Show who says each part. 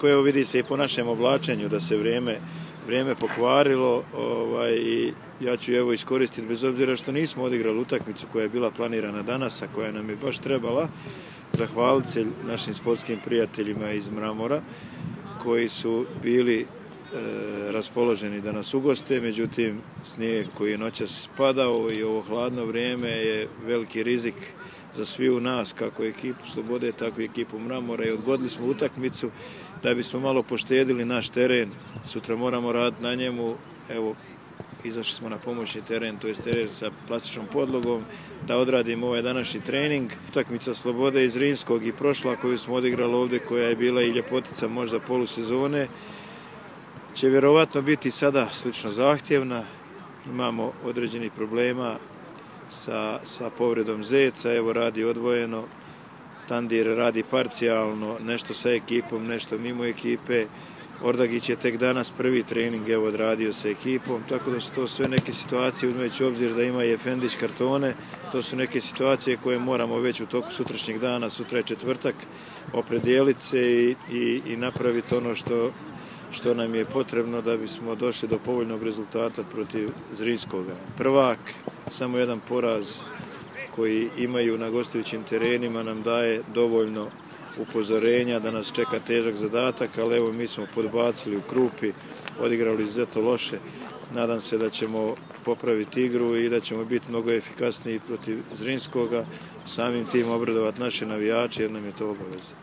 Speaker 1: koje vidi se i po našem oblačenju da se vrijeme pokvarilo i ja ću evo iskoristiti bez obzira što nismo odigrali utakmicu koja je bila planirana danas, a koja nam je baš trebala, zahvaliti se našim sportskim prijateljima iz Mramora koji su bili raspoloženi da nas ugoste, međutim snijeg koji je noćas padao i ovo hladno vrijeme je veliki rizik za svi u nas, kako ekipu Slobode, tako i ekipu Mramora, i odgodili smo utakmicu da bismo malo poštedili naš teren. Sutra moramo raditi na njemu, evo izašli smo na pomoćni teren, to je teren sa plastičnom podlogom, da odradimo ovaj današnji trening. Utakmica Slobode iz Zrinskog i prošla koju smo odigrali ovdje, koja je bila i ljepotica možda polusezone, će vjerovatno biti sada slično zahtjevna. Imamo određenih problema sa povredom Zeca, evo radi odvojeno, Tandir radi parcijalno, nešto sa ekipom, nešto mimo ekipe. Ordagić je tek danas prvi trening evo odradio sa ekipom, tako da su to sve neke situacije, uzmeći u obzir da ima i Efendić kartone, to su neke situacije koje moramo već u toku sutrašnjeg dana, sutra je četvrtak, opredijeliti se i napraviti ono što nam je potrebno da bismo došli do povoljnog rezultata protiv Zrinskoga. Prvak, samo jedan poraz koji imaju na gostujućim terenima nam daje dovoljno upozorenja da nas čeka težak zadatak, ali evo mi smo podbacili u Krupi, odigrali izuzetno loše. Nadam se da ćemo popraviti igru i da ćemo biti mnogo efikasniji protiv Zrinskoga, samim tim obradovati naše navijače jer nam je to obaveza.